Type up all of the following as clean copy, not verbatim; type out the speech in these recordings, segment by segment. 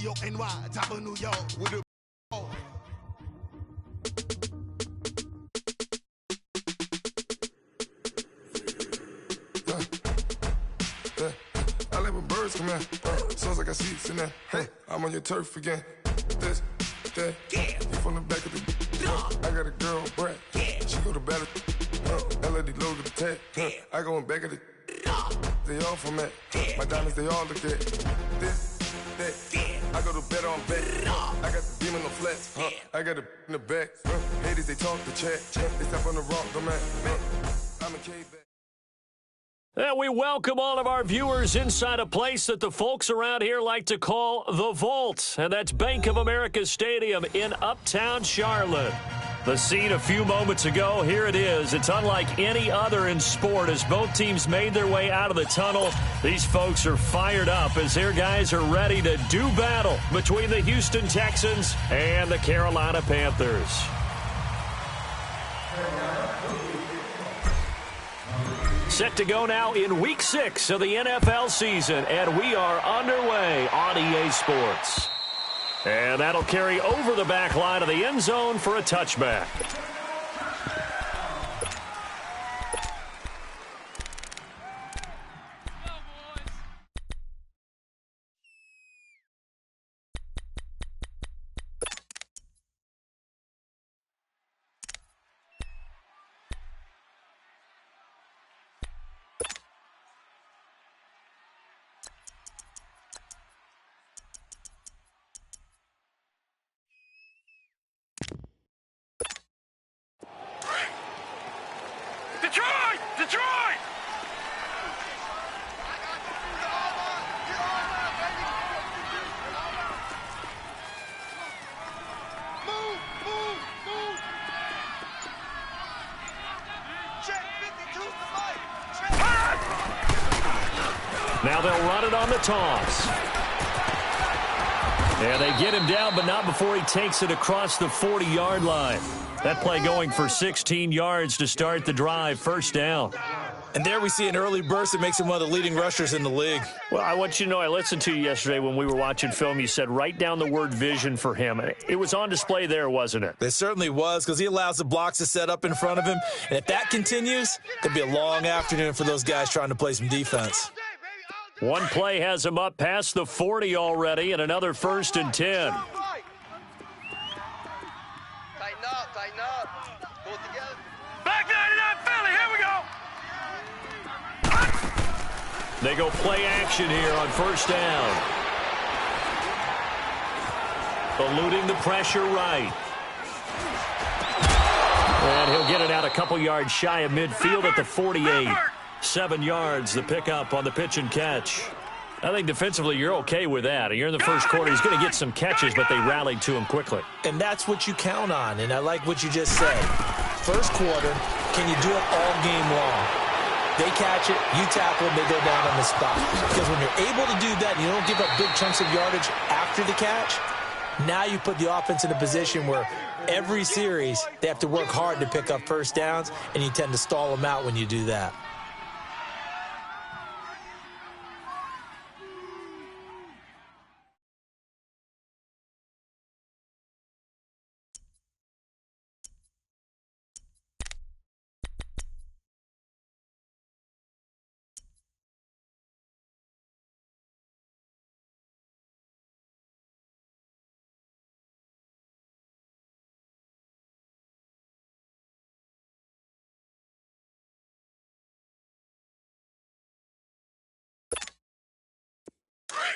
C-O-N-Y, top of New York. With a I like when birds come in. Sounds like I see seats in there. Hey, I'm on your turf again. This, that, yeah. You from the back of the. I got a girl, Brad. Yeah. She go to battle. LED logo the tag. I go in back of the. They all from that. My diamonds, they all look at. This, that. I go to bed on back. I got the beam on the flats. I got it in the back. Haters, they talk the chat. They step on the rock, the man. I'm a K-back. And we welcome all of our viewers inside a place that the folks around here like to call the Vault, and that's Bank of America Stadium in Uptown Charlotte. The scene a few moments ago, here it is. It's unlike any other in sport as both teams made their way out of the tunnel. These folks are fired up as their guys are ready to do battle between the Houston Texans and the Carolina Panthers. Set to go now in Week 6 of the NFL season, and we are underway on EA Sports. And that'll carry over the back line of the end zone for a touchback. Detroit! Move! Check 52 to light. Now they'll run it on the toss. And they get him down, but not before he takes it across the 40-yard line. That play going for 16 yards to start the drive, first down. And there we see an early burst that makes him one of the leading rushers in the league. Well, I want you to know, I listened to you yesterday when we were watching film. You said write down the word vision for him. It was on display there, wasn't it? It certainly was, because he allows the blocks to set up in front of him. And if that continues, it could be a long afternoon for those guys trying to play some defense. One play has him up past the 40 already, and another 1st and 10. Tighten up. Pull it together. Back 99 Philly, here we go. They go play action here on first down. Eluding the pressure right. And he'll get it out a couple yards shy of midfield at the 48. 7 yards, the pickup on the pitch and catch. I think defensively you're okay with that. You're in the first quarter. He's going to get some catches, but they rallied to him quickly. And that's what you count on, and I like what you just said. First quarter, can you do it all game long? They catch it, you tackle it, they go down on the spot. Because when you're able to do that and you don't give up big chunks of yardage after the catch, now you put the offense in a position where every series they have to work hard to pick up first downs, and you tend to stall them out when you do that.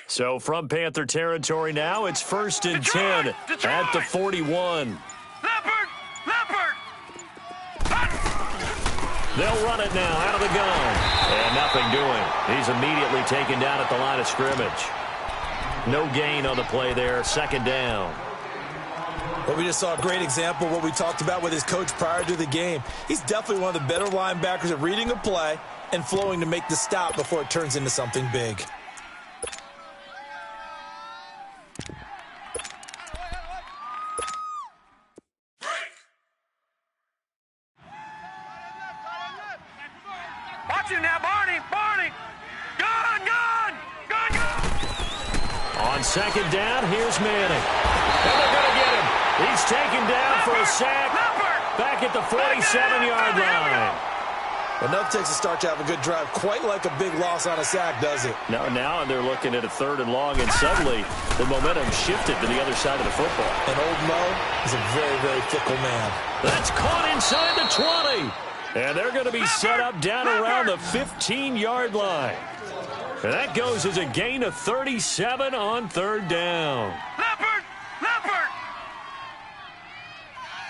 So from Panther territory now, it's 1st and 10 at the 41. Leopard! They'll run it now out of the gun. And nothing doing. He's immediately taken down at the line of scrimmage. No gain on the play there. 2nd down. Well, we just saw a great example of what we talked about with his coach prior to the game. He's definitely one of the better linebackers at reading a play and flowing to make the stop before it turns into something big. Watch him now, Barney! Gun! second down, here's Manning. And they're going to get him. He's taken down for a sack back at the 47-yard line. Enough takes to start to have a good drive. Quite like a big loss on a sack, does it? Now they're looking at a 3rd and long, and suddenly the momentum shifted to the other side of the football. And old Mo is a very, very fickle man. That's caught inside the 20. And they're going to be set up down around the 15-yard line. And that goes as a gain of 37 on 3rd down. Leopard! Leopard!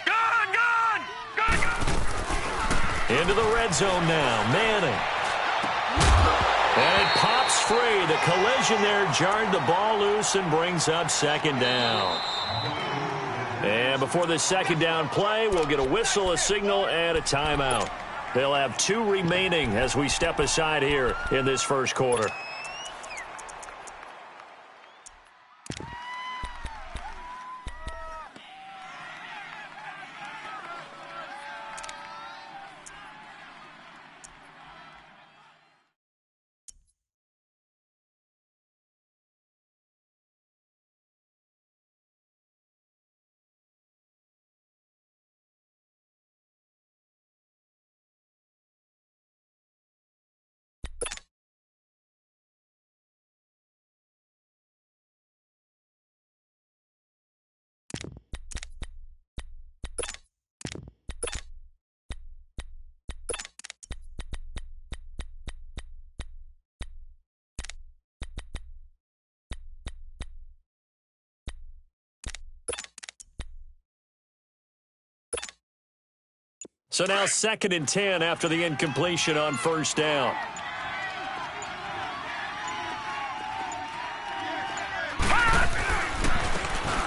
Gone! Gone! Gone! Into the red zone now. Manning. And it pops free. The collision there jarred the ball loose and brings up 2nd down. And before this 2nd down play, we'll get a whistle, a signal, and a timeout. They'll have 2 remaining as we step aside here in this first quarter. So now 2nd and 10 after the incompletion on 1st down.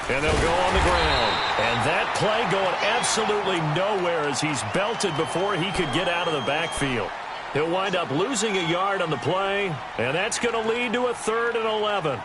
And they'll go on the ground. And that play going absolutely nowhere as he's belted before he could get out of the backfield. He'll wind up losing a yard on the play, and that's going to lead to a 3rd and 11.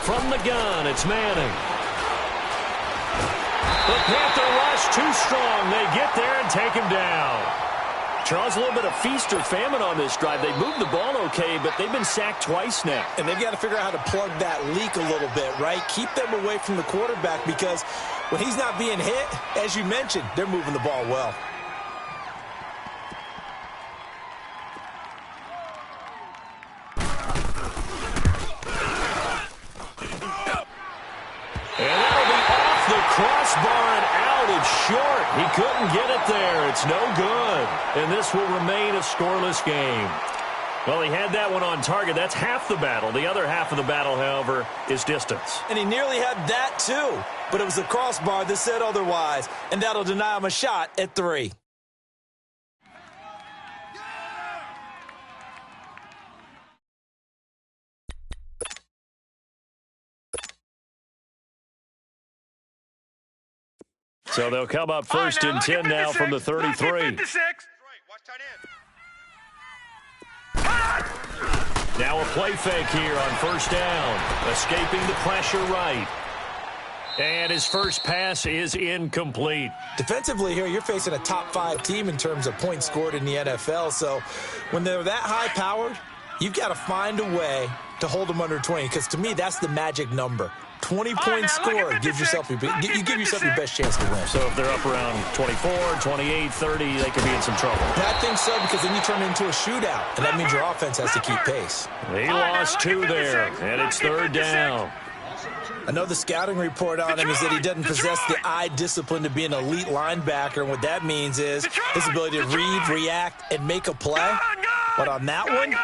From the gun, it's Manning. The Panther rush too strong. They get there and take him down. Charles, a little bit of feast or famine on this drive. They moved the ball okay, but they've been sacked twice now. And they've got to figure out how to plug that leak a little bit, right? Keep them away from the quarterback because when he's not being hit, as you mentioned, they're moving the ball well. Crossbar and out. It's short. He couldn't get it there. It's no good. And this will remain a scoreless game. Well, he had that one on target. That's half the battle. The other half of the battle, however, is distance. And he nearly had that, too. But it was the crossbar that said otherwise. And that'll deny him a shot at 3. So they'll come up 1st and 10 now from the 33. Now a play fake here on 1st down. Escaping the pressure right. And his first pass is incomplete. Defensively here, you're facing a top 5 team in terms of points scored in the NFL. So when they're that high-powered, you've got to find a way to hold them under 20. Because to me, that's the magic number. 20 points scored gives yourself you give yourself your best chance to win. So if they're up around 24, 28, 30, they could be in some trouble. I think so because then you turn it into a shootout, and that means your offense has to keep pace. He lost 2 there, and it's 3rd down. I know the scouting report on him is that he doesn't possess the eye discipline to be an elite linebacker, and what that means is his ability to read, react, and make a play. But on that one,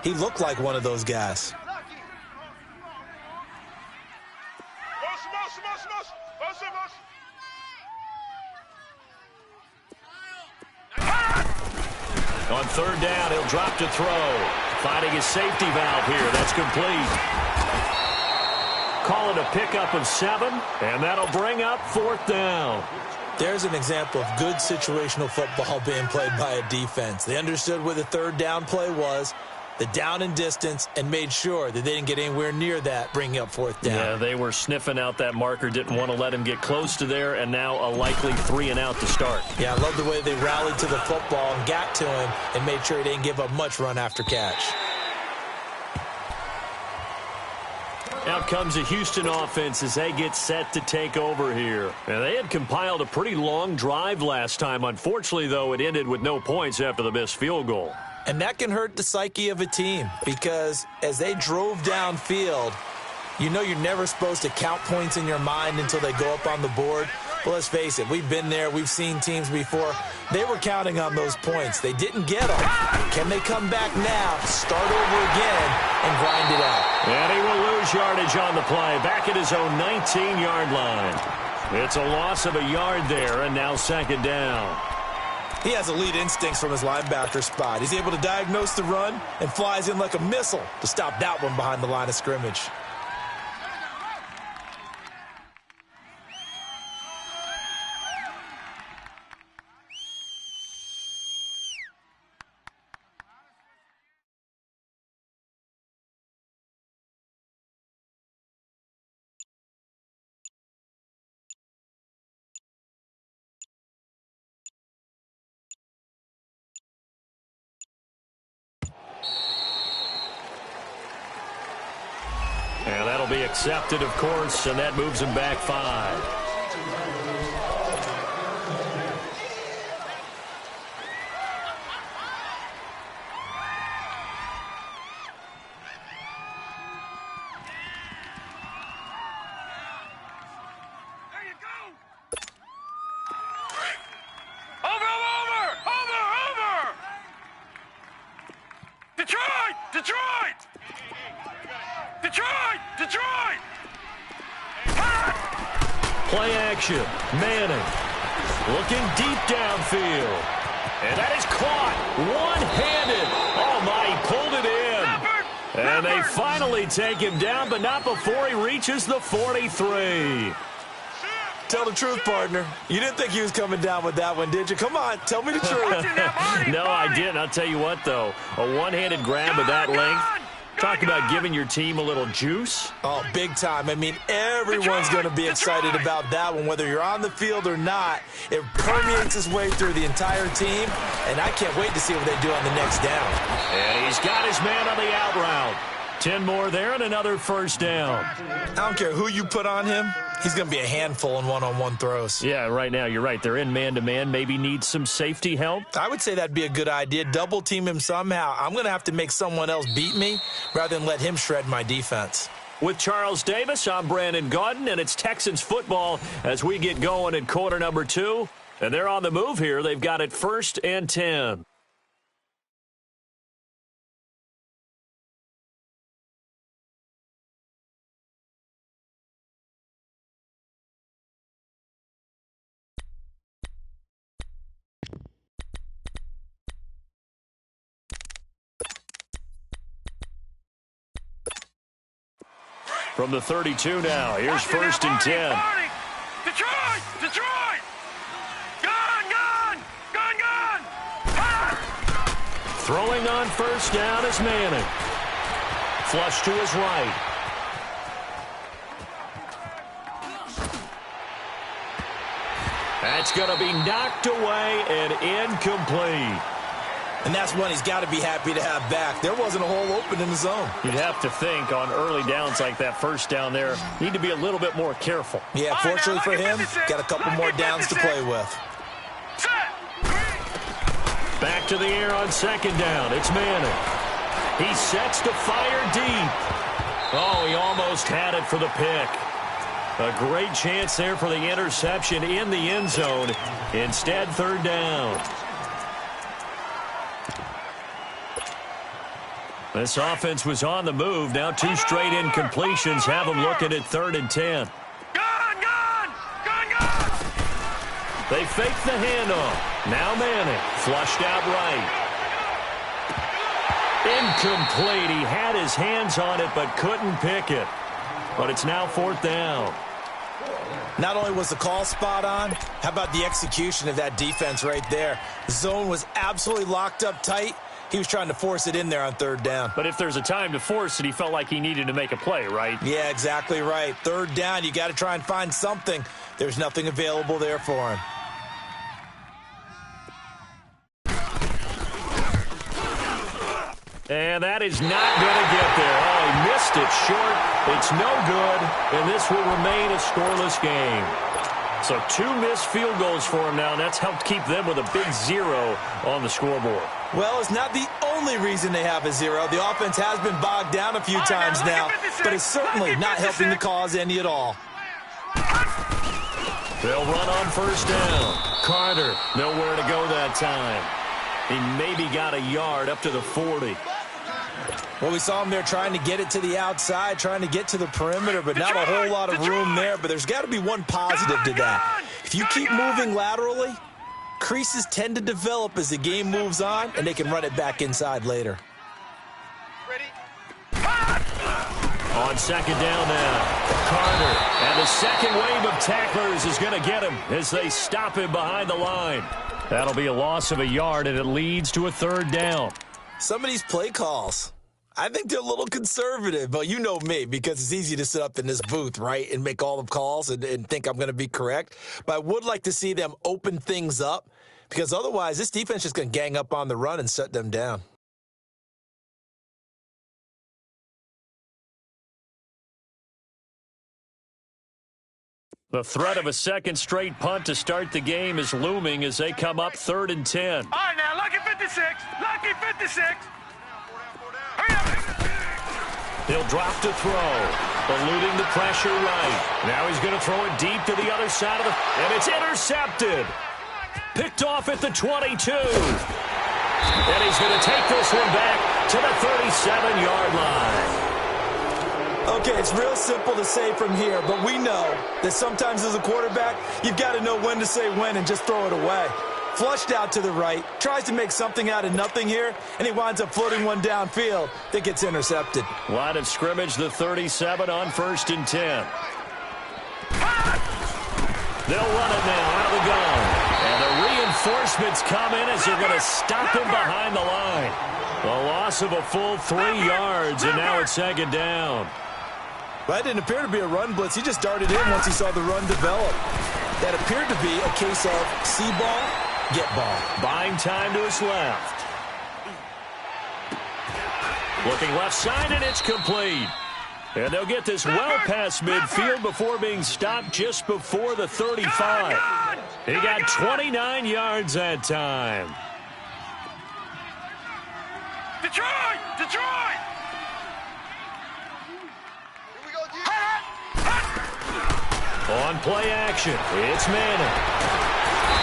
he looked like one of those guys. On 3rd down, he'll drop to throw. Finding his safety valve here. That's complete. call it a pickup of 7, and that'll bring up 4th down. There's an example of good situational football being played by a defense. They understood where the 3rd down play was, the down and distance, and made sure that they didn't get anywhere near that, bringing up 4th down. Yeah, they were sniffing out that marker, didn't want to let him get close to there, and now a likely 3 and out to start. Yeah, I love the way they rallied to the football and got to him and made sure he didn't give up much run after catch. Out comes the Houston offense as they get set to take over here. And they had compiled a pretty long drive last time. Unfortunately, though, it ended with no points after the missed field goal. And that can hurt the psyche of a team because as they drove downfield, you know you're never supposed to count points in your mind until they go up on the board. But let's face it, we've been there. We've seen teams before. They were counting on those points. They didn't get them. Can they come back now, start over again, and grind it out? And he will lose yardage on the play, back at his own 19-yard line. It's a loss of a yard there, and now 2nd down. He has elite instincts from his linebacker spot. He's able to diagnose the run and flies in like a missile to stop that one behind the line of scrimmage. And that'll be accepted, of course, and that moves him back 5. Play action. Manning looking deep downfield. And that is caught one-handed. Oh, my, he pulled it in. And they finally take him down, but not before he reaches the 43. Tell the truth, partner. You didn't think he was coming down with that one, did you? Come on, tell me the truth. No, I didn't. I'll tell you what, though. A one-handed grab of that length. Talk about giving your team a little juice. Oh, big time. I mean, everyone's going to be excited about that one, whether you're on the field or not. It permeates its way through the entire team, and I can't wait to see what they do on the next down. And he's got his man on the out route. 10 more there and another 1st down. I don't care who you put on him. He's going to be a handful in one-on-one throws. Yeah, right now, you're right. They're in man-to-man. Maybe needs some safety help. I would say that'd be a good idea. Double team him somehow. I'm going to have to make someone else beat me rather than let him shred my defense. With Charles Davis, I'm Brandon Gaudin, and it's Texans football as we get going in quarter number 2. And they're on the move here. They've got it 1st and 10. From the 32 now, here's 1st and 10. Detroit! Detroit! Gun! Throwing on 1st down is Manning. Flush to his right. That's going to be knocked away and incomplete. And that's one he's got to be happy to have back. There wasn't a hole open in the zone. You'd have to think on early downs like that 1st down there, need to be a little bit more careful. Yeah, fortunately for him, got a couple more downs to play with. Back to the air on 2nd down. It's Manning. He sets to fire deep. Oh, he almost had it for the pick. A great chance there for the interception in the end zone. Instead, 3rd down. This offense was on the move. Now 2 straight incompletions have them looking at 3rd and 10. Gun! They fake the handoff. Now Manning flushed out right. Incomplete. He had his hands on it but couldn't pick it. but it's now 4th down. Not only was the call spot on, how about the execution of that defense right there? The zone was absolutely locked up tight. He was trying to force it in there on 3rd down. But if there's a time to force it, he felt like he needed to make a play, right? Yeah, exactly right. 3rd down, you got to try and find something. There's nothing available there for him. And that is not going to get there. Oh, he missed it short. It's no good, and this will remain a scoreless game. So 2 missed field goals for him now, and that's helped keep them with a big 0 on the scoreboard. Well, it's not the only reason they have a 0. The offense has been bogged down a few times now, but it's certainly not helping the cause any at all. They'll run on 1st down. Carter, nowhere to go that time. He maybe got a yard up to the 40. Well, we saw him there trying to get it to the outside, trying to get to the perimeter, but not a whole lot of room there. But there's got to be one positive to that. If you keep moving laterally, creases tend to develop as the game moves on, and they can run it back inside later. Ready? On 2nd down now, Carter. And the second wave of tacklers is going to get him as they stop him behind the line. That'll be a loss of a yard, and it leads to a 3rd down. Some of these play calls, I think they're a little conservative, but you know me, because it's easy to sit up in this booth, right, and make all the calls and think I'm going to be correct. But I would like to see them open things up, because otherwise this defense is just going to gang up on the run and shut them down. The threat of a second straight punt to start the game is looming as they come up 3rd and 10. All right, now, lucky 56. Lucky 56. Hurry up. He'll drop to throw, eluding the pressure right. Now he's going to throw it deep to the other side of the... And it's intercepted. Picked off at the 22. And he's going to take this one back to the 37-yard line. Okay, it's real simple to say from here, but we know that sometimes as a quarterback, you've got to know when to say when and just throw it away. Flushed out to the right, tries to make something out of nothing here, and he winds up floating one downfield that gets intercepted. Line of scrimmage, the 37 on 1st and 10. They'll run it now out of the gun. And the reinforcements come in as they're going to stop him behind the line. A loss of a full 3 yards, and now it's 2nd down. That didn't appear to be a run blitz. He just darted in once he saw the run develop. That appeared to be a case of see ball, get ball. Buying time to his left. Looking left side, and it's complete. And they'll get this well past midfield before being stopped just before the 35. He got 29 yards that time. Detroit! Detroit! Here we go, dude. On play action, it's Manning.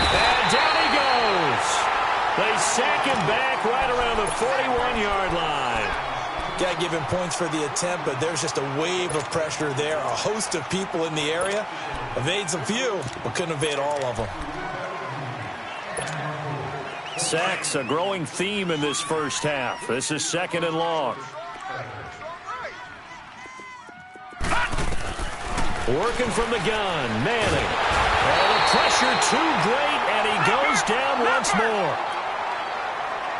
And down he goes. They sack him back right around the 41-yard line. Got to give him points for the attempt, but there's just a wave of pressure there. A host of people in the area. Evades a few, but couldn't evade all of them. Sacks, a growing theme in this first half. This is 2nd and long. Working from the gun, Manning. And the pressure too great, and he goes down once more.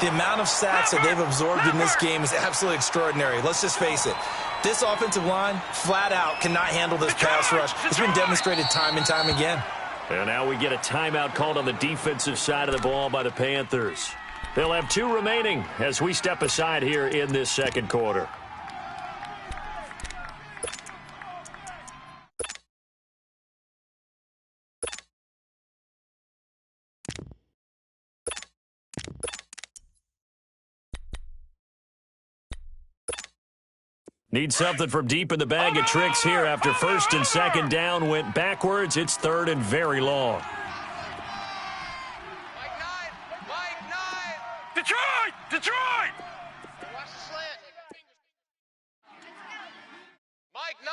The amount of sacks that they've absorbed in this game is absolutely extraordinary. Let's just face it. This offensive line, flat out, cannot handle this pass rush. It's been demonstrated time and time again. And now we get a timeout called on the defensive side of the ball by the Panthers. They'll have 2 remaining as we step aside here in this 2nd quarter. Need something from deep in the bag of tricks here after 1st and 2nd down went backwards. It's 3rd and very long. Mike 9! Detroit! Detroit! Watch the slant. Mike 9!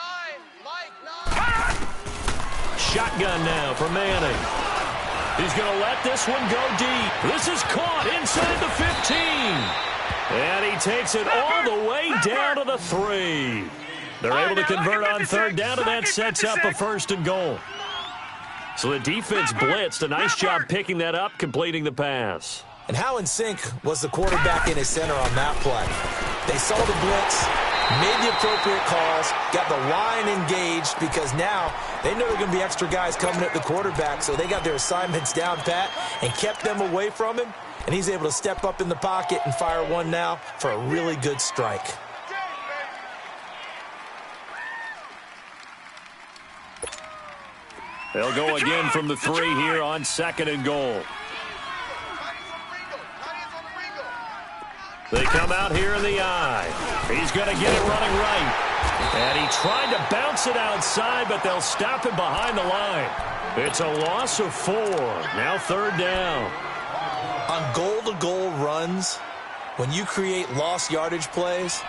Shotgun now for Manning. He's going to let this one go deep. This is caught inside the 15. And he takes it all the way down to the 3. They're able to convert on third down, and that sets up a 1st and goal. So the defense blitzed. A nice job picking that up, completing the pass. And how in sync was the quarterback in his center on that play? They saw the blitz, made the appropriate calls, got the line engaged because now they know there are going to be extra guys coming at the quarterback, so they got their assignments down pat and kept them away from him, and he's able to step up in the pocket and fire one now for a really good strike. They'll go again from the 3 here on 2nd and goal. They come out here in the eye. He's going to get it running right. And he tried to bounce it outside, but they'll stop him behind the line. It's a loss of 4. Now 3rd down. On goal-to-goal runs, when you create lost yardage plays,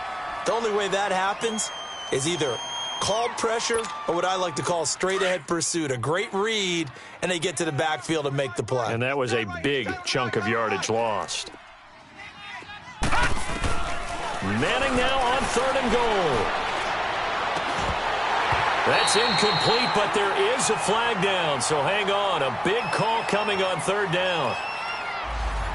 the only way that happens is either called pressure or what I like to call straight-ahead pursuit. A great read, and they get to the backfield and make the play. And that was a big chunk of yardage lost. Manning now on 3rd and goal. That's incomplete, but there is a flag down, so hang on. A big call coming on 3rd down.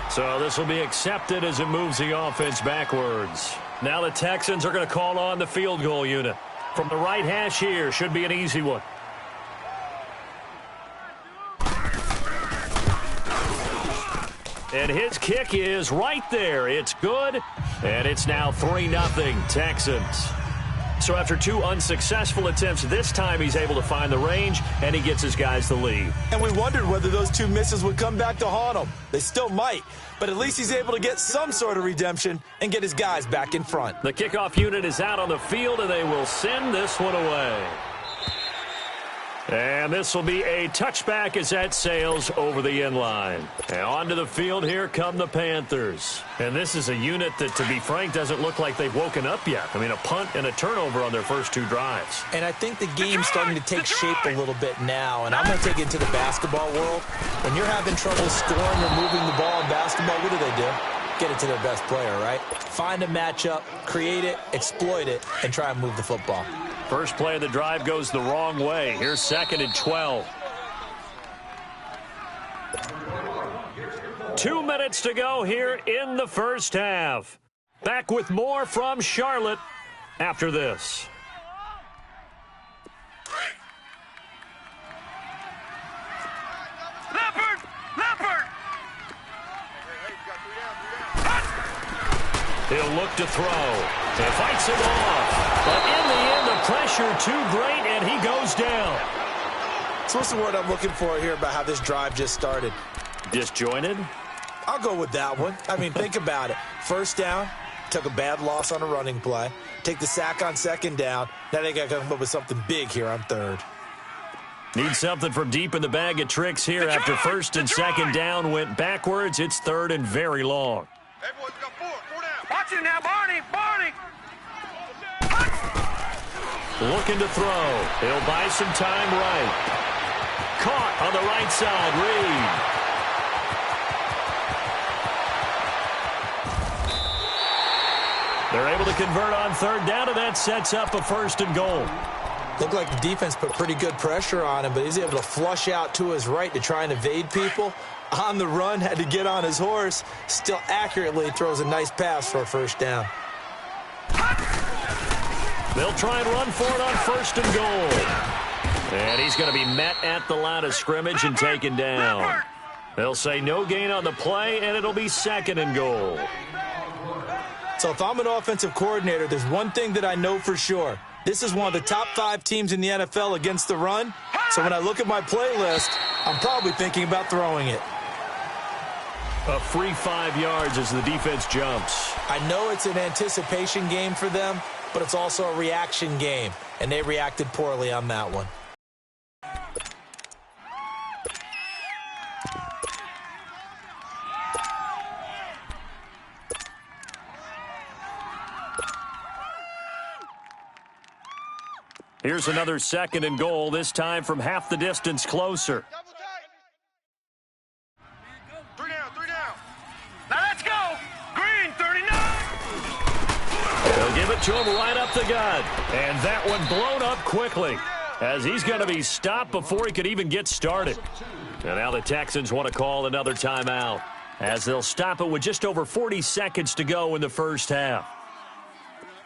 So this will be accepted as it moves the offense backwards. Now the Texans are going to call on the field goal unit. From the right hash here, should be an easy one. And his kick is right there. It's good, and it's now 3-0 Texans. So after 2 unsuccessful attempts, this time he's able to find the range, and he gets his guys the lead. And we wondered whether those 2 misses would come back to haunt him. They still might, but at least he's able to get some sort of redemption and get his guys back in front. The kickoff unit is out on the field, and they will send this one away. And this will be a touchback as that sails over the end line. And onto the field, here come the Panthers. And this is a unit that, to be frank, doesn't look like they've woken up yet. I mean, a punt and a turnover on their first 2 drives. And I think the game's starting to take shape a little bit now. And I'm going to take it to the basketball world. When you're having trouble scoring or moving the ball in basketball, what do? Get it to their best player, right? Find a matchup, create it, exploit it, and try and move the football. First play of the drive goes the wrong way. Here's 2nd and 12. 2 minutes to go here in the first half. Back with more from Charlotte after this. Leopard! He'll look to throw. He fights it off. But in the end, the pressure too great, and he goes down. So what's the word I'm looking for here about how this drive just started? Disjointed? I'll go with that one. I mean, think about it. First down, took a bad loss on a running play. Take the sack on 2nd down. Now they got to come up with something big here on 3rd. Need something from deep in the bag of tricks here after 1st and 2nd down went backwards. It's 3rd and very long. Everyone's got 4 down. Watch it now, Barney! Looking to throw. He'll buy some time right. Caught on the right side. Reed. They're able to convert on 3rd down, and that sets up a 1st and goal. Looked like the defense put pretty good pressure on him, but he's able to flush out to his right to try and evade people. On the run, had to get on his horse. Still accurately throws a nice pass for a 1st down. They'll try and run for it on 1st and goal. And he's going to be met at the line of scrimmage and taken down. They'll say no gain on the play, and it'll be 2nd and goal. So if I'm an offensive coordinator, there's one thing that I know for sure. This is one of the top 5 teams in the NFL against the run. So when I look at my playlist, I'm probably thinking about throwing it. A free 5 yards as the defense jumps. I know it's an anticipation game for them, but it's also a reaction game, and they reacted poorly on that one. Here's another 2nd and goal, this time from half the distance closer. Double tight. 3 down. Now let's go! Green, 39! They'll give it it to him right up the gut. And that one blown up quickly, as he's going to be stopped before he could even get started. And now the Texans want to call another timeout, as they'll stop it with just over 40 seconds to go in the first half.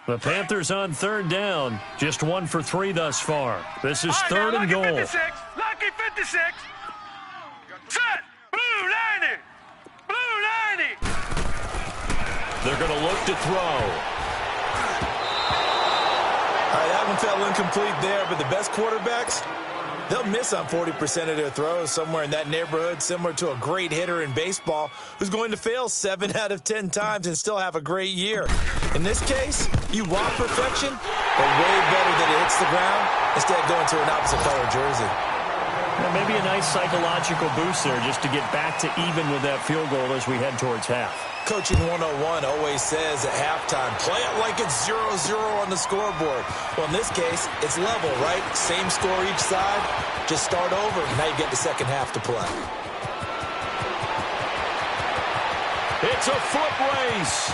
The Panthers on third down, just 1 for 3 thus far. This is third and goal. Lucky 56. Lucky 56. Set. Blue 90. Blue 90. They're going to look to throw. All right, that one fell incomplete there, but the best quarterbacks, they'll miss on 40% of their throws, somewhere in that neighborhood, similar to a great hitter in baseball who's going to fail 7 out of 10 times and still have a great year. In this case, you want perfection, but way better that it hits the ground instead of going to an opposite color jersey. Well, maybe a nice psychological boost there just to get back to even with that field goal as we head towards half. Coaching 101 always says at halftime, play it like it's 0-0 on the scoreboard. Well, in this case, it's level, right? Same score each side. Just start over. Now you get the second half to play. It's a foot race.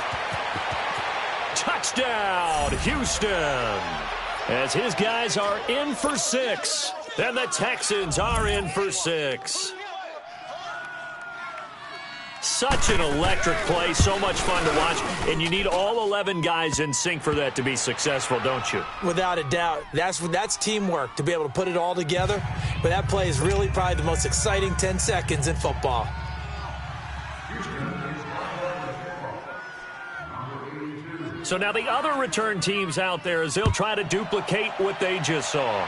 Touchdown, Houston. As his guys are in for 6. And the Texans are in for 6. Such an electric play, so much fun to watch, and you need all 11 guys in sync for that to be successful, don't you? Without a doubt. That's teamwork, to be able to put it all together. But that play is really probably the most exciting 10 seconds in football. So now the other return teams out there, as they'll try to duplicate what they just saw.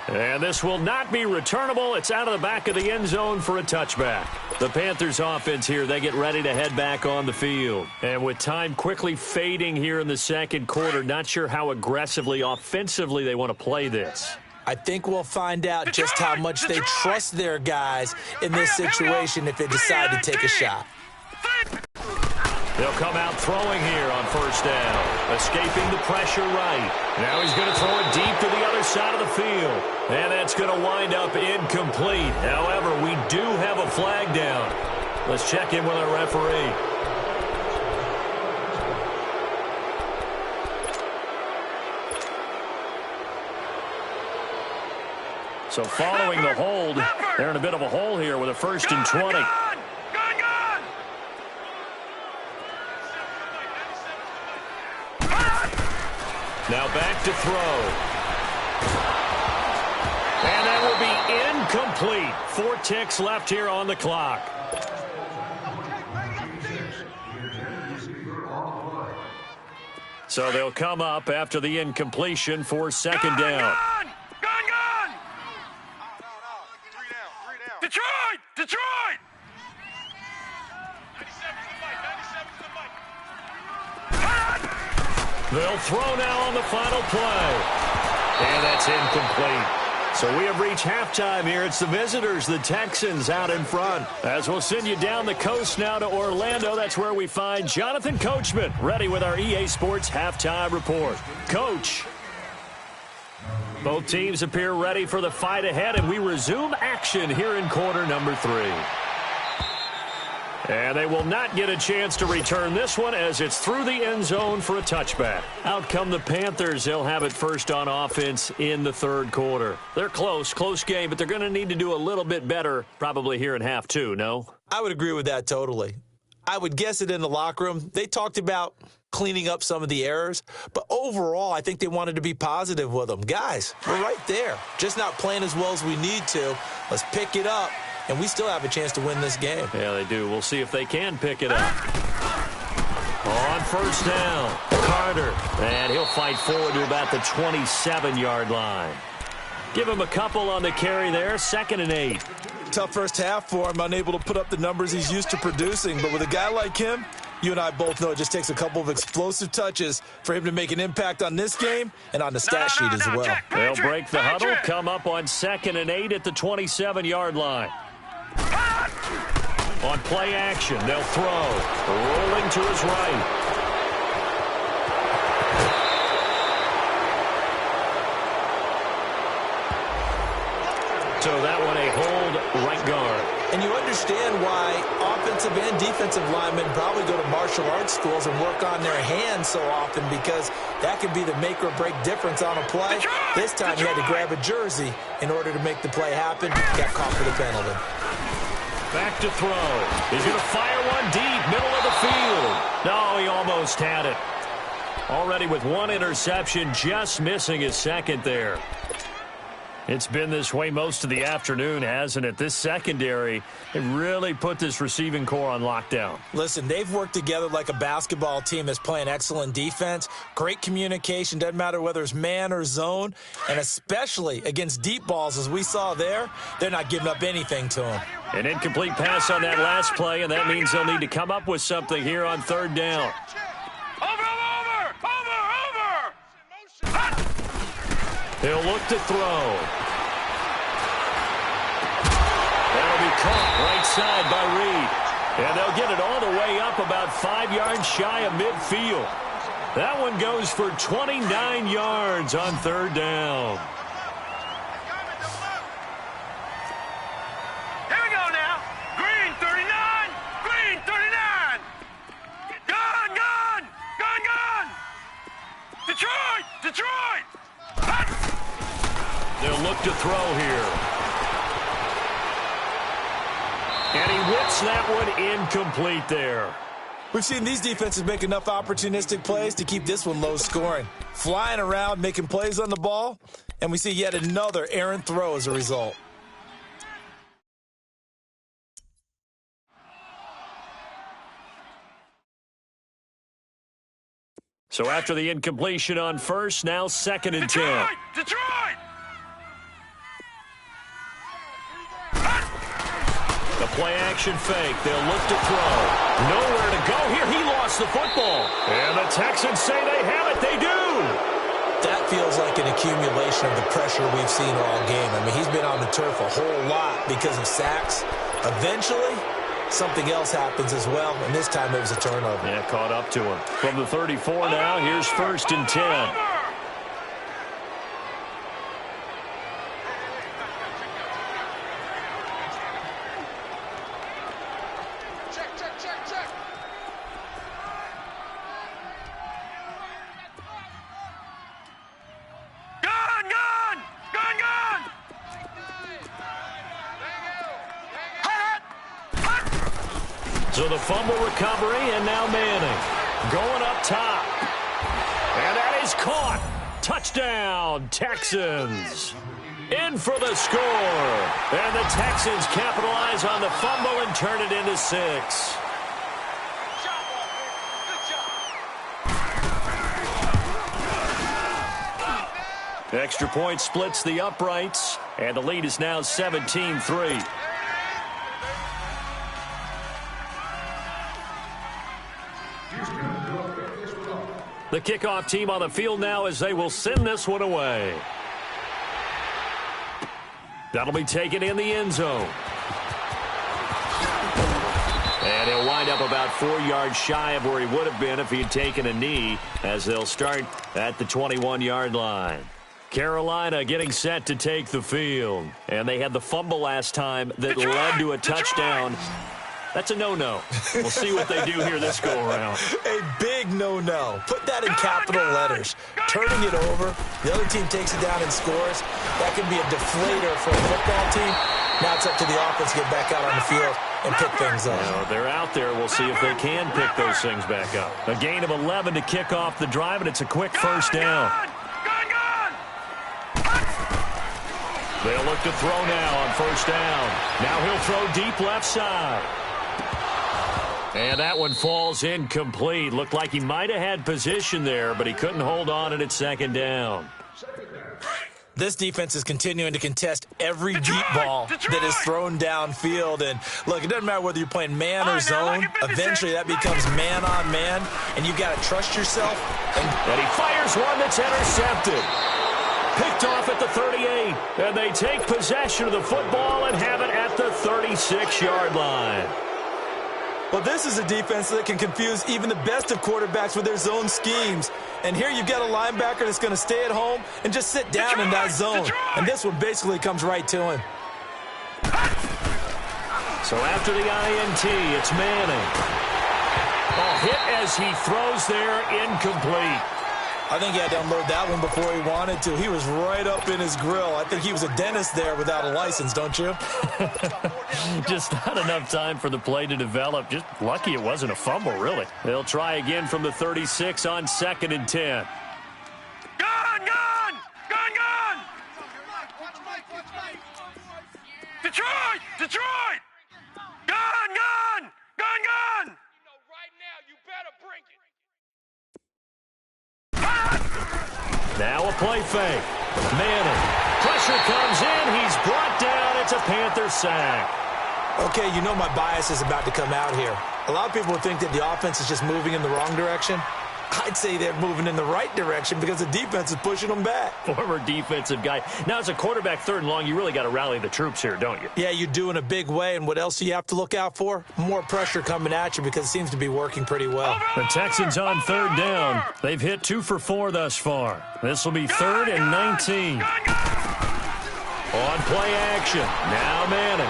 And this will not be returnable. It's out of the back of the end zone for a touchback. The Panthers offense here, they get ready to head back on the field. And with time quickly fading here in the second quarter, not sure how aggressively, offensively they want to play this. I think we'll find out just how much they trust their guys in this situation if they decide to take a shot. They'll come out throwing here on first down, escaping the pressure right. Now he's going to throw it deep to the other side of the field, and that's going to wind up incomplete. However, we do have a flag down. Let's check in with our referee. So following the hold, they're in a bit of a hole here with a 1st and 20. Now back to throw. And that will be incomplete. 4 ticks left here on the clock. So they'll come up after the incompletion for second down. Gone! Detroit! Detroit! 97's the mic. They'll throw now on the final play. And that's incomplete. So we have reached halftime here. It's the visitors, the Texans, out in front. As we'll send you down the coast now to Orlando. That's where we find Jonathan Coachman, ready with our EA Sports halftime report. Coach. Both teams appear ready for the fight ahead, and we resume action here in quarter number 3. And they will not get a chance to return this one as it's through the end zone for a touchback. Out come the Panthers. They'll have it first on offense in the third quarter. They're close game, but they're going to need to do a little bit better probably here in half 2, no? I would agree with that totally. I would guess it in the locker room. They talked about cleaning up some of the errors, but overall, I think they wanted to be positive with them. Guys, we're right there. Just not playing as well as we need to. Let's pick it up. And we still have a chance to win this game. Yeah, they do. We'll see if they can pick it up. On first down, Carter. And he'll fight forward to about the 27-yard line. Give him a couple on the carry there. 2nd and 8. Tough first half for him, unable to put up the numbers he's used to producing. But with a guy like him, you and I both know it just takes a couple of explosive touches for him to make an impact on this game and on the stat sheet as well. They'll break the huddle, come up on 2nd and 8 at the 27-yard line. On play action, they'll throw. Rolling to his right. So that one a hold right guard. And you understand why offensive and defensive linemen probably go to martial arts schools and work on their hands so often, because that can be the make or break difference on a play. This time he had to grab a jersey in order to make the play happen. Got caught for the penalty. Back to throw. He's going to fire one deep, middle of the field. No, he almost had it. Already with one interception, just missing his second there. It's been this way most of the afternoon, hasn't it? This secondary, it really put this receiving core on lockdown. Listen, they've worked together like a basketball team that's playing excellent defense. Great communication, doesn't matter whether it's man or zone. And especially against deep balls, as we saw there, they're not giving up anything to them. An incomplete pass on that last play, and that means they'll need to come up with something here on third down. He'll look to throw. That'll be caught right side by Reed. And they'll get it all the way up about 5 yards shy of midfield. That one goes for 29 yards on third down. Here we go now. Green 39. Green 39. Gun, gun. Gun, gun. Detroit. Detroit. They'll look to throw here. And he whips that one incomplete there. We've seen these defenses make enough opportunistic plays to keep this one low scoring. Flying around, making plays on the ball, and we see yet another errant throw as a result. So after the incompletion on first, now 2nd and 10. Detroit! The play-action fake. They'll look to throw. Nowhere to go here. He lost the football. And the Texans say they have it. They do. That feels like an accumulation of the pressure we've seen all game. I mean, he's been on the turf a whole lot because of sacks. Eventually, something else happens as well, and this time it was a turnover. Yeah, caught up to him. From the 34 now, here's 1st and 10. So the fumble recovery, and now Manning going up top. And that is caught. Touchdown, Texans. In for the score. And the Texans capitalize on the fumble and turn it into 6. Extra point splits the uprights, and the lead is now 17-3. The kickoff team on the field now as they will send this one away. That'll be taken in the end zone. And he'll wind up about 4 yards shy of where he would have been if he had taken a knee, as they'll start at the 21-yard line. Carolina getting set to take the field. And they had the fumble last time that led to a touchdown. That's a no-no. We'll see what they do here this go-around. A big no-no. Put that in capital letters. Turning it over, the other team takes it down and scores. That can be a deflator for a football team. Now it's up to the offense to get back out on the field and pick things up. Well, they're out there. We'll see if they can pick those things back up. A gain of 11 to kick off the drive, and it's a quick first down. They'll look to throw now on first down. Now he'll throw deep left side. And that one falls incomplete. Looked like he might have had position there, but he couldn't hold on, and it's 2nd down. This defense is continuing to contest every deep ball that is thrown downfield. And, look, it doesn't matter whether you're playing man or zone. Eventually that becomes man-on-man, and you've got to trust yourself. And he fires one that's intercepted. Picked off at the 38. And they take possession of the football and have it at the 36-yard line. Well, this is a defense that can confuse even the best of quarterbacks with their zone schemes. And here you've got a linebacker that's going to stay at home and just sit down in that zone. And this one basically comes right to him. So after the INT, it's Manning. Hit as he throws there, incomplete. I think he had to unload that one before he wanted to. He was right up in his grill. I think he was a dentist there without a license, don't you? Just not enough time for the play to develop. Just lucky it wasn't a fumble, really. They'll try again from the 36 on 2nd and 10. Gun! Detroit! Gun! Right now, you better bring it. Now a play fake. Manning. Pressure comes in. He's brought down. It's a Panther sack. Okay, you know my bias is about to come out here. A lot of people think that the offense is just moving in the wrong direction. I'd say they're moving in the right direction because the defense is pushing them back. Former defensive guy. Now, as a quarterback 3rd and long, you really got to rally the troops here, don't you? Yeah, you do in a big way. And what else do you have to look out for? More pressure coming at you because it seems to be working pretty well. The Texans on 3rd down. They've hit 2 for 4 thus far. This will be 3rd and 19. On play action. Now Manning.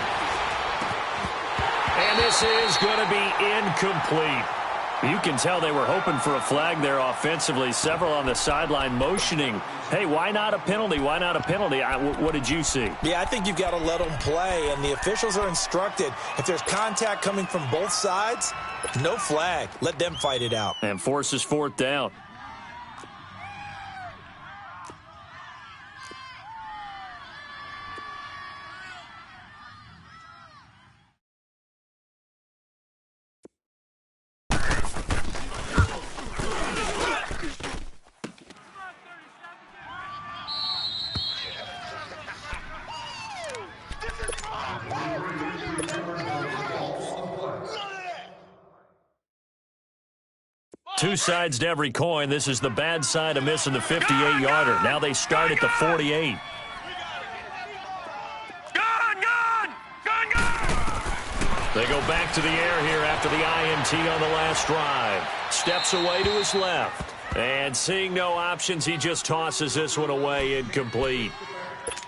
And this is going to be incomplete. You can tell they were hoping for a flag there offensively. Several on the sideline motioning, hey, why not a penalty? Why not a penalty? What did you see? Yeah, I think you've got to let them play, and the officials are instructed. If there's contact coming from both sides, no flag. Let them fight it out. And forces 4th down. Two sides to every coin. This is the bad side of missing the 58-yarder. Now they start at the 48. They go back to the air here after the INT on the last drive. Steps away to his left. And seeing no options, he just tosses this one away, incomplete.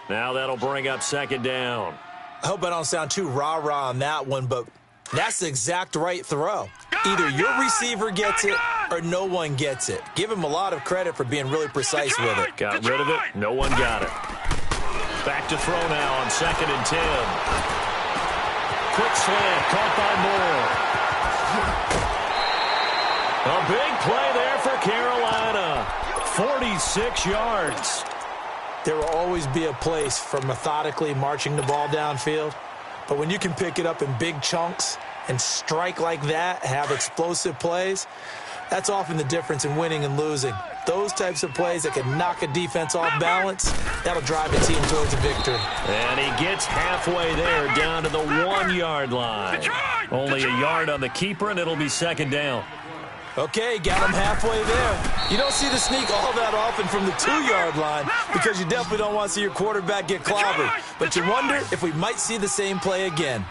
Now that'll bring up 2nd down. I hope I don't sound too rah-rah on that one, but that's the exact right throw. Either your receiver gets it or no one gets it. Give him a lot of credit for being really precise with it. Got rid of it. No one got it. Back to throw now on 2nd and 10. Quick slant, caught by Moore. A big play there for Carolina. 46 yards. There will always be a place for methodically marching the ball downfield. But when you can pick it up in big chunks and strike like that, have explosive plays, that's often the difference in winning and losing. Those types of plays that can knock a defense off balance, that'll drive a team towards a victory. And he gets halfway there, down to the 1-yard line. Only a yard on the keeper, and it'll be 2nd down. Okay, got him halfway there. You don't see the sneak all that often from the 2-yard line because you definitely don't want to see your quarterback get clobbered. But you wonder if we might see the same play again.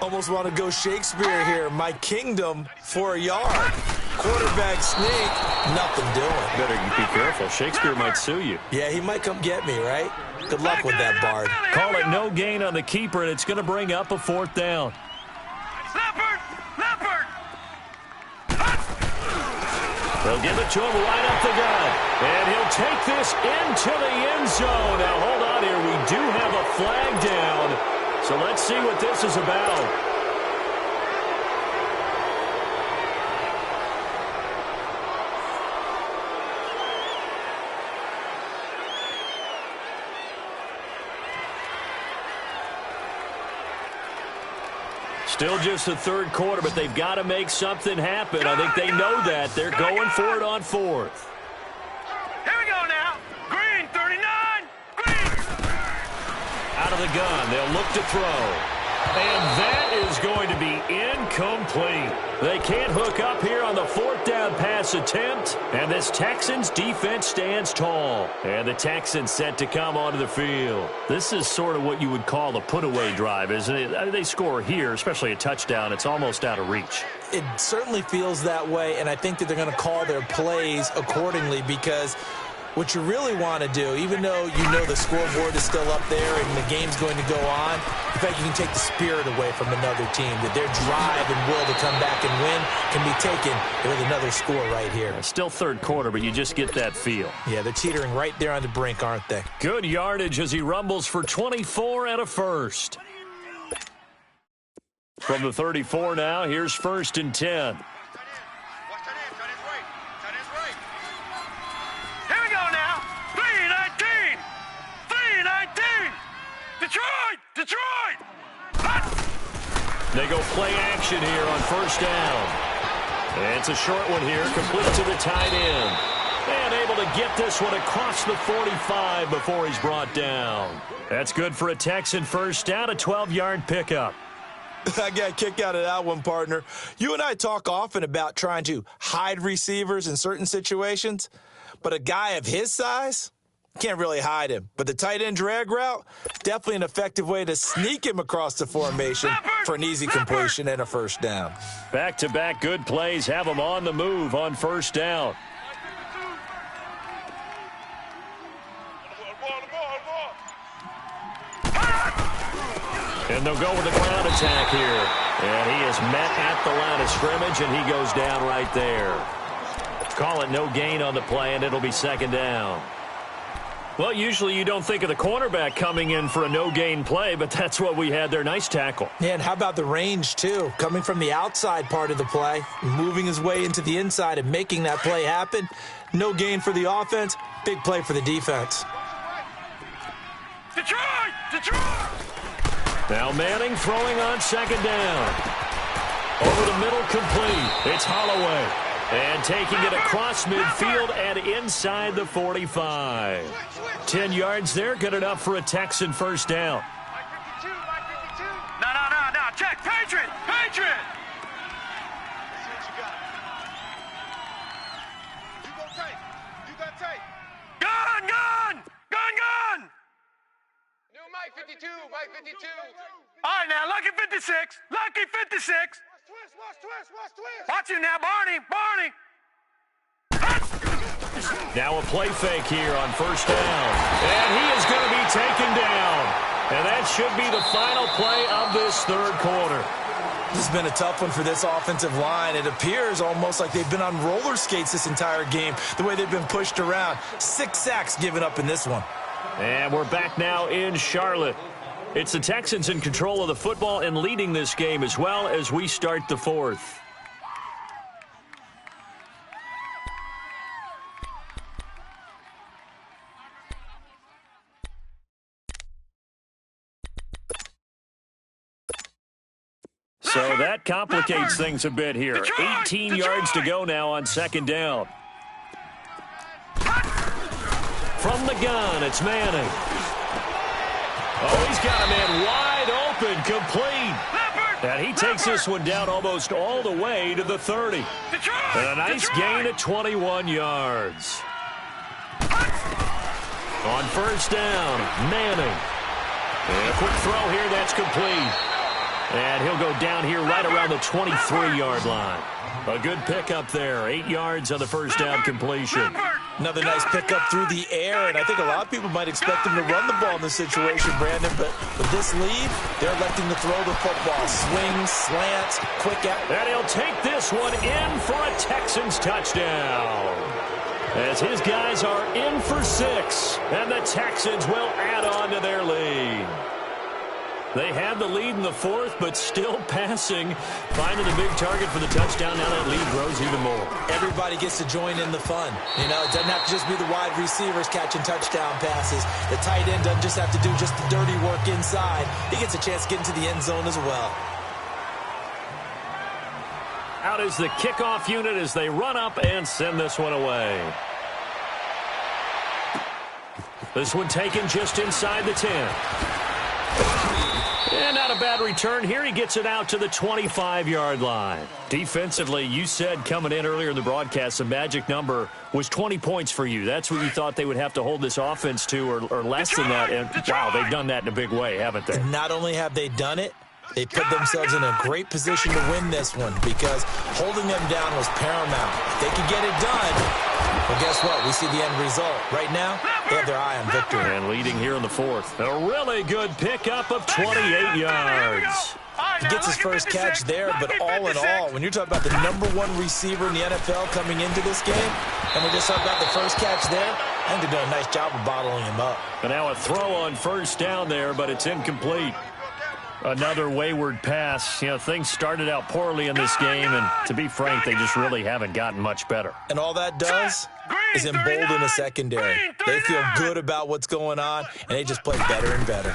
Almost want to go Shakespeare here. My kingdom for a yard. Quarterback sneak, nothing doing. Better be careful. Shakespeare might sue you. Yeah, he might come get me, right? Good luck with that, Bard. Call it no gain on the keeper, and it's going to bring up a 4th down. They'll give it to him right up the gut. And he'll take this into the end zone. Now, hold on here. We do have a flag down. So let's see what this is about. Still just the 3rd quarter, but they've got to make something happen. I think they know that. They're going for it on 4th. Here we go now. Green, 39. Green. Out of the gun. They'll look to throw. And that is going to be incomplete. They can't hook up here on the 4th down pass attempt. And this Texans defense stands tall. And the Texans set to come onto the field. This is sort of what you would call a put-away drive, isn't it? They score here, especially a touchdown. It's almost out of reach. It certainly feels that way, and I think that they're going to call their plays accordingly because what you really want to do, even though you know the scoreboard is still up there and the game's going to go on, in fact, you can take the spirit away from another team, that their drive and will to come back and win can be taken with another score right here. Still third quarter, but you just get that feel. Yeah, they're teetering right there on the brink, aren't they? Good yardage as he rumbles for 24 and a first. From the 34 now, here's 1st and 10. Detroit! They go play action here on 1st down. And it's a short one here, complete to the tight end. And able to get this one across the 45 before he's brought down. That's good for a Texan 1st down, a 12-yard pickup. I got a kick out of that one, partner. You and I talk often about trying to hide receivers in certain situations, but a guy of his size can't really hide him. But the tight end drag route, definitely an effective way to sneak him across the formation for an easy completion and a 1st down. Back-to-back good plays have him on the move on 1st down. And they'll go with the ground attack here. And he is met at the line of scrimmage, and he goes down right there. Call it no gain on the play, and it'll be 2nd down. Well, usually you don't think of the cornerback coming in for a no-gain play, but that's what we had there. Nice tackle. Yeah, and how about the range, too? Coming from the outside part of the play, moving his way into the inside and making that play happen. No gain for the offense, big play for the defense. Detroit! Detroit! Now Manning throwing on 2nd down. Over the middle, complete. It's Holloway. And taking it across midfield and inside the 45. 10 yards there, good enough for a Texan 1st down. No. Check. Patriot! Patriot! You got tape. Gun! New Mike 52, Mike 52. All right, now, Lucky 56. Lucky 56. Watch twist. Watch him now, Barney. Now a play fake here on 1st down. And he is going to be taken down. And that should be the final play of this 3rd quarter. This has been a tough one for this offensive line. It appears almost like they've been on roller skates this entire game, the way they've been pushed around. 6 sacks given up in this one. And we're back now in Charlotte. It's the Texans in control of the football and leading this game as well as we start the 4th. So that complicates things a bit here. 18 yards to go now on 2nd down. From the gun, it's Manning. Oh, he's got a man wide open, complete. And he takes this one down almost all the way to the 30. And a nice gain at 21 yards. On 1st down, Manning. And a quick throw here, that's complete. And he'll go down here right around the 23-yard line. A good pickup there. 8 yards on the 1st down completion. Another nice pickup through the air, and I think a lot of people might expect him to run the ball in this situation, Brandon, but with this lead, they're electing to throw the football. Swings, slants, quick out. And he'll take this one in for a Texans touchdown. As his guys are in for 6, and the Texans will add on to their lead. They had the lead in the 4th, but still passing. Finding the big target for the touchdown. Now that lead grows even more. Everybody gets to join in the fun. You know, it doesn't have to just be the wide receivers catching touchdown passes. The tight end doesn't just have to do just the dirty work inside. He gets a chance to get into the end zone as well. Out is the kickoff unit as they run up and send this one away. This one taken just inside the 10. And not a bad return here. He gets it out to the 25-yard line. Defensively, you said coming in earlier in the broadcast, the magic number was 20 points for you. That's what you thought they would have to hold this offense to or less than that. And, wow, they've done that in a big way, haven't they? Not only have they done it, they put themselves in a great position to win this one because holding them down was paramount. If they could get it done, Well, guess what? We see the end result. Right now, they have their eye on victory. And leading here in the fourth. A really good pickup of 28 yards. He gets his first catch there, but all in all, when you're talking about the #1 receiver in the NFL coming into this game, and we're just talking about the first catch there, I think they're doing a nice job of bottling him up. And now a throw on first down there, but it's incomplete. Another wayward pass. You know, things started out poorly in this game, and to be frank, they just really haven't gotten much better. And all that does is embolden the secondary. They feel good about what's going on, and they just play better and better.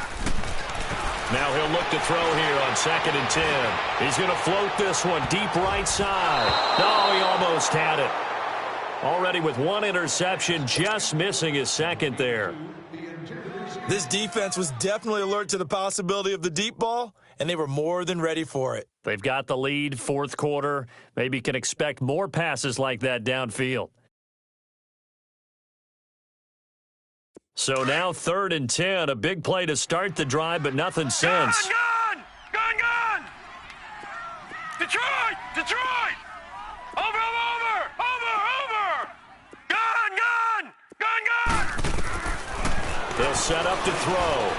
Now he'll look to throw here on 2nd and 10. He's going to float this one deep right side. No, he almost had it. Already with one interception, just missing his second there. This defense was definitely alert to the possibility of the deep ball, and they were more than ready for it. They've got the lead, fourth quarter. Maybe can expect more passes like that downfield. So now 3rd and 10, a big play to start the drive, but nothing since. Gun! Detroit! Over! Gun! They'll set up to throw.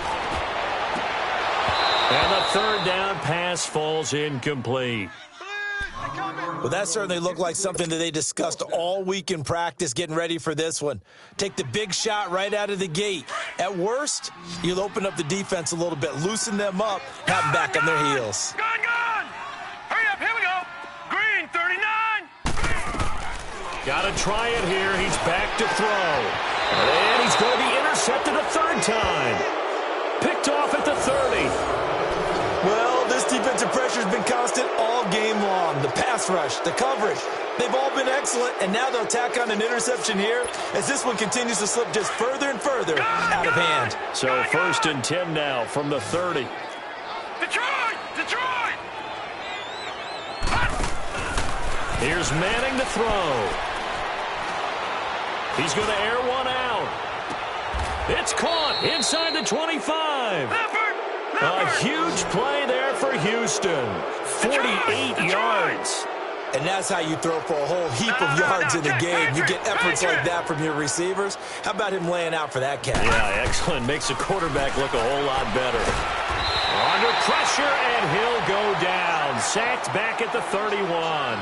And the 3rd down pass falls incomplete. Well, that certainly looked like something that they discussed all week in practice getting ready for this one. Take the big shot right out of the gate. At worst, you'll open up the defense a little bit, loosen them up, have them back on their heels. Gun! Hurry up, here we go. Green, 39. Got to try it here. He's back to throw. And he's going to be intercepted a 3rd time. Picked off at the 30. Well, this defensive pressure has been constant all game long. The pass rush, the coverage, they've all been excellent, and now they'll tack on an interception here as this one continues to slip just further and further out of hand. So 1st and 10 now from the 30. Detroit! Here's Manning to throw. He's going to air one out. It's caught inside the 25. A huge play there for Houston. 48 yards. And that's how you throw for a whole heap of yards in the game. You get efforts like that from your receivers. How about him laying out for that catch? Yeah, excellent. Makes the quarterback look a whole lot better. Under pressure, and he'll go down. Sacked back at the 31.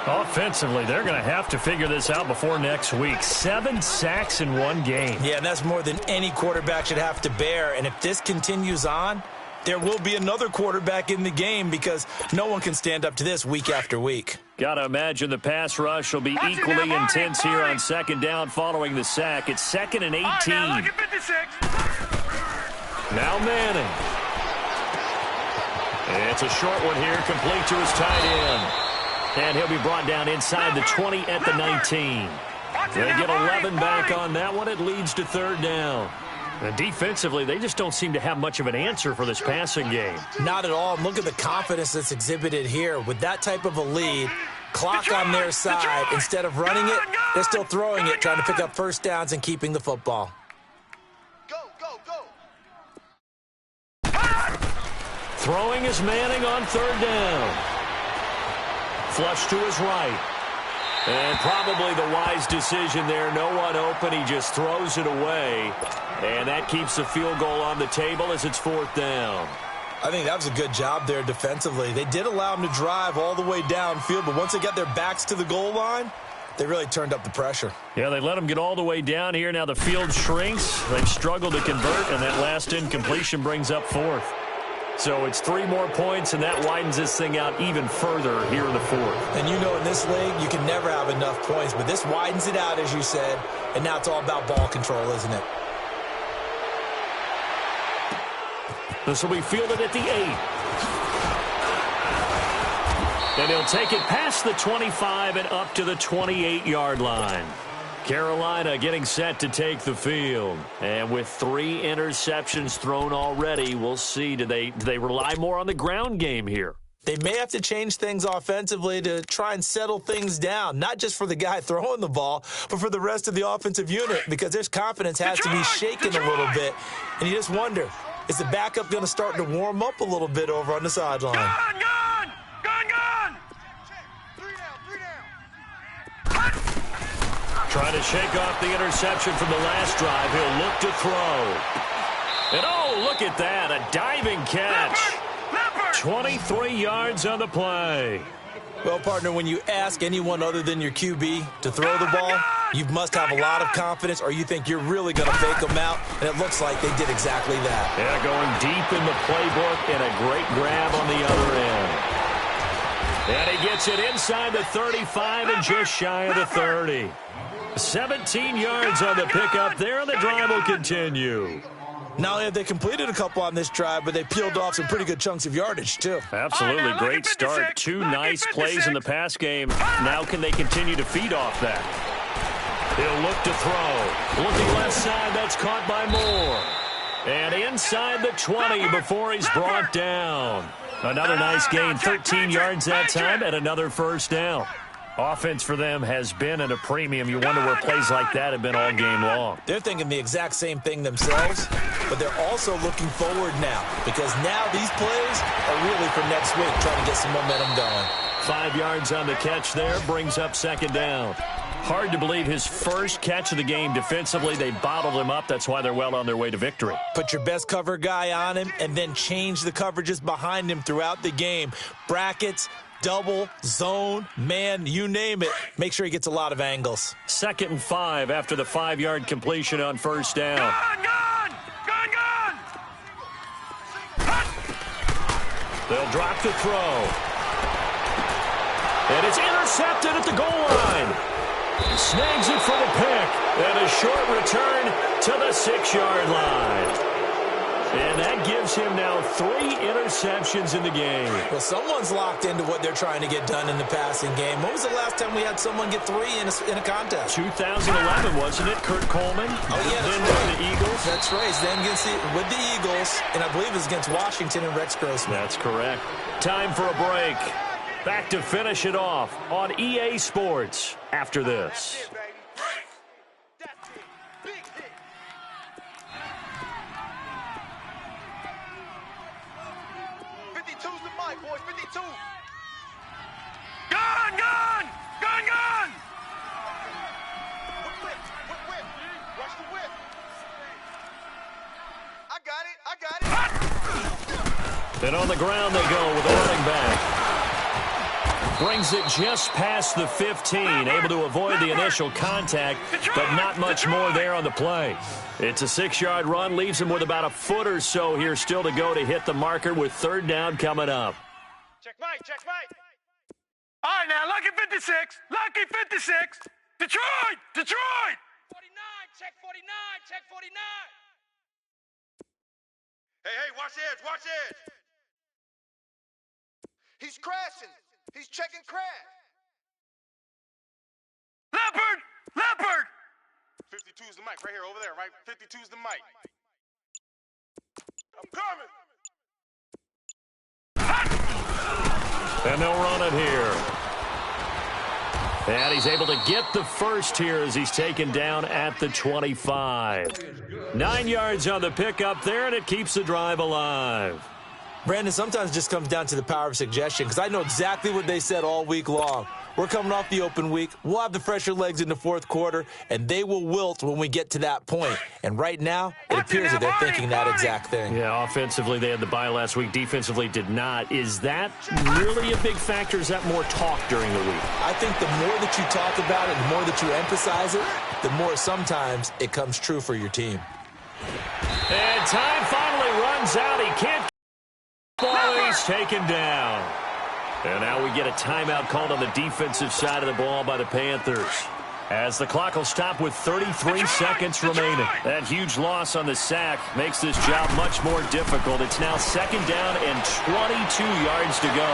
Offensively, they're going to have to figure this out before next week. 7 sacks in one game. Yeah, and that's more than any quarterback should have to bear. And if this continues on, there will be another quarterback in the game because no one can stand up to this week after week. Got to imagine the pass rush will be equally intense here on 2nd down following the sack. It's 2nd and 18. Now look at 56. Now Manning. It's a short one here, complete to his tight end. And he'll be brought down inside the 20 at the 19. They get 11 back on that one. It leads to 3rd down. And defensively, they just don't seem to have much of an answer for this passing game. Not at all. Look at the confidence that's exhibited here. With that type of a lead, clock on their side, instead of running it, they're still throwing it, trying to pick up first downs and keeping the football. Go! Throwing is Manning on 3rd down. Flush to his right. And probably the wise decision there. No one open. He just throws it away. And that keeps the field goal on the table as it's 4th down. I think that was a good job there defensively. They did allow them to drive all the way downfield, but once they got their backs to the goal line, they really turned up the pressure. Yeah, they let them get all the way down here. Now the field shrinks. They've struggled to convert, and that last incompletion brings up 4th. So it's 3 more points, and that widens this thing out even further here in the 4th. And you know in this league, you can never have enough points, but this widens it out, as you said, and now it's all about ball control, isn't it? This will be fielded at the 8. And he'll take it past the 25 and up to the 28-yard line. Carolina getting set to take the field. And with 3 interceptions thrown already, we'll see. Do they rely more on the ground game here? They may have to change things offensively to try and settle things down, not just for the guy throwing the ball, but for the rest of the offensive unit, because their confidence has to be shaken a little bit. And you just wonder, is the backup going to start to warm up a little bit over on the sideline? Gun! 3 down. Trying to shake off the interception from the last drive. He'll look to throw. And oh, look at that, a diving catch. 23 yards on the play. Well, partner, when you ask anyone other than your QB to throw the ball, you must have a lot of confidence, or you think you're really going to fake them out, and it looks like they did exactly that. Yeah, going deep in the playbook and a great grab on the other end. And he gets it inside the 35 and just shy of the 30. 17 yards on the pickup there, and the drive will continue. Not only have they completed a couple on this drive, but they peeled off some pretty good chunks of yardage, too. Absolutely. Great start. Two nice plays in the pass game. Now can they continue to feed off that? He'll look to throw. Looking left side. That's caught by Moore. And inside the 20 before he's brought down. Another nice gain. 13 yards that time and another first down. Offense for them has been at a premium. You wonder where plays like that have been all game long. They're thinking the exact same thing themselves, but they're also looking forward now because now these plays are really for next week, trying to get some momentum going. 5 yards on the catch there, brings up second down. Hard to believe his first catch of the game defensively. They bottled him up. That's why they're well on their way to victory. Put your best cover guy on him and then change the coverages behind him throughout the game. Brackets, double, zone, man, you name it. Make sure he gets a lot of angles. 2nd and 5 after the 5-yard completion on first down. Gone! They'll drop the throw. And it's intercepted at the goal line. Snags it for the pick. And a short return to the 6-yard line. And that gives him now 3 interceptions in the game. Well, someone's locked into what they're trying to get done in the passing game. When was the last time we had someone get 3 in a contest? 2011, wasn't it? Kurt Coleman? Oh, yeah. Then with the Eagles? That's right. Then with the Eagles, and I believe it was against Washington and Rex Grossman. That's correct. Time for a break. Back to finish it off on EA Sports after this. 52's the mic, boys. 52. Gone! Whip. Watch the whip. I got it. And on the ground they go with a running back. Brings it just past the 15. Able to avoid the initial contact, but not much more there on the play. It's a 6-yard run. Leaves him with about a foot or so here still to go to hit the marker with 3rd down coming up. Check Mike. All right, now, lucky 56. Detroit! 49, check 49. Hey, watch edge. He's crashing. He's checking crash. Leopard! 52's the mic right here, over there, right? 52's the mic. I'm coming. And they'll run it here. And he's able to get the first here as he's taken down at the 25. 9 yards on the pickup there, and it keeps the drive alive. Brandon, sometimes it just comes down to the power of suggestion because I know exactly what they said all week long. We're coming off the open week. We'll have the fresher legs in the 4th quarter, and they will wilt when we get to that point. And right now, it appears that they're thinking that exact thing. Yeah, offensively, they had the bye last week. Defensively, did not. Is that really a big factor? Is that more talk during the week? I think the more that you talk about it, the more that you emphasize it, the more sometimes it comes true for your team. And time finally runs out. He can't. Ball is taken down. And now we get a timeout called on the defensive side of the ball by the Panthers. As the clock will stop with 33 seconds remaining. That huge loss on the sack makes this job much more difficult. It's now 2nd down and 22 yards to go.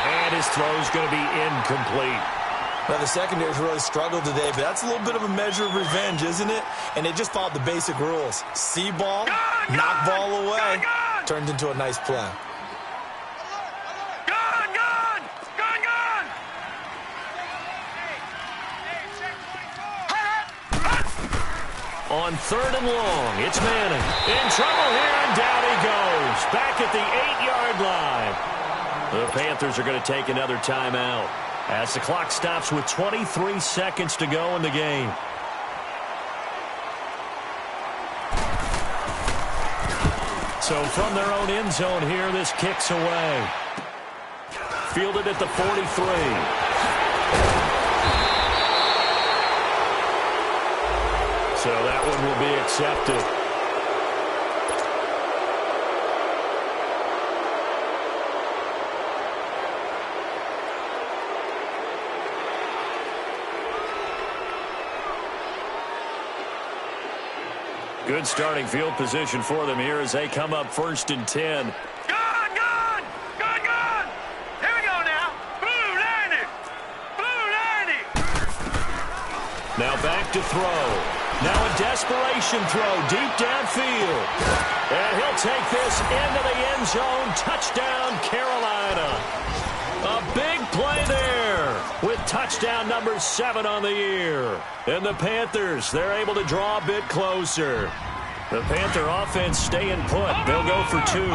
And his throw is going to be incomplete. Well, the secondary's really struggled today, but that's a little bit of a measure of revenge, isn't it? And they just followed the basic rules. See ball, knock ball away. Turned into a nice play. Gone! On 3rd and long, it's Manning. In trouble here, and down he goes. Back at the 8-yard line. The Panthers are going to take another timeout. as the clock stops with 23 seconds to go in the game. So from their own end zone here, this kicks away. Fielded at the 43. So that one will be accepted. Good starting field position for them here as they come up 1st and 10. Good! Here we go now. Blue 90! Blue 90! Now back to throw. Now a desperation throw deep downfield. And he'll take this into the end zone. Touchdown, Carolina. A big play there with touchdown number 7 on the year. And the Panthers, they're able to draw a bit closer. The Panther offense staying put. They'll go for 2.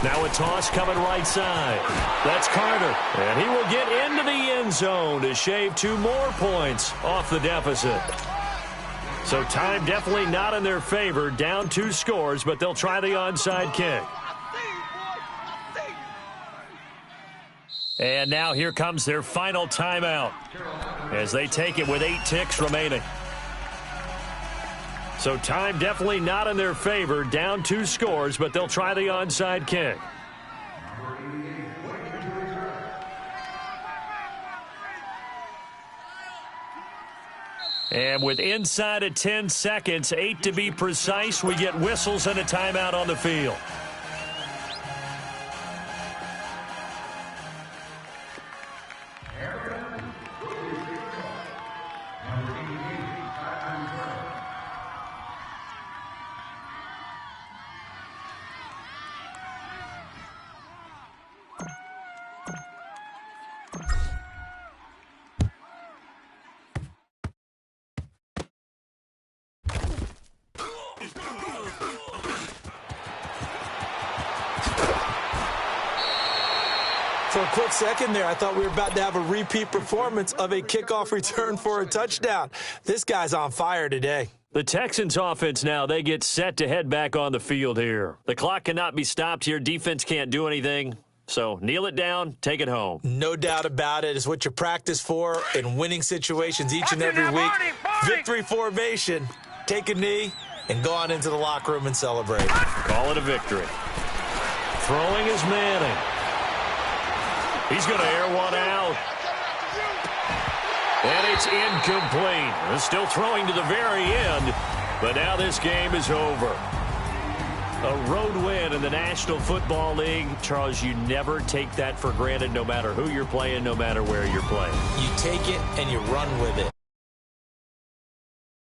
Now a toss coming right side. That's Carter. And he will get into the end zone to shave 2 more points off the deficit. So time definitely not in their favor. Down 2 scores, but they'll try the onside kick. And now here comes their final timeout as they take it with 8 ticks remaining. So time definitely not in their favor. Down 2 scores, but they'll try the onside kick. And with inside of 10 seconds, 8 to be precise, we get whistles and a timeout on the field. For a quick second there, I thought we were about to have a repeat performance of a kickoff return for a touchdown. This guy's on fire today. The Texans offense now, they get set to head back on the field here. The clock cannot be stopped here. Defense can't do anything. So kneel it down, take it home. No doubt about it. It's what you practice for in winning situations each and every week. Victory formation. Take a knee and go on into the locker room and celebrate. Call it a victory. Throwing is Manning. He's going to air one out. And it's incomplete. They're still throwing to the very end, but now this game is over. A road win in the National Football League. Charles, you never take that for granted, no matter who you're playing, no matter where you're playing. You take it and you run with it.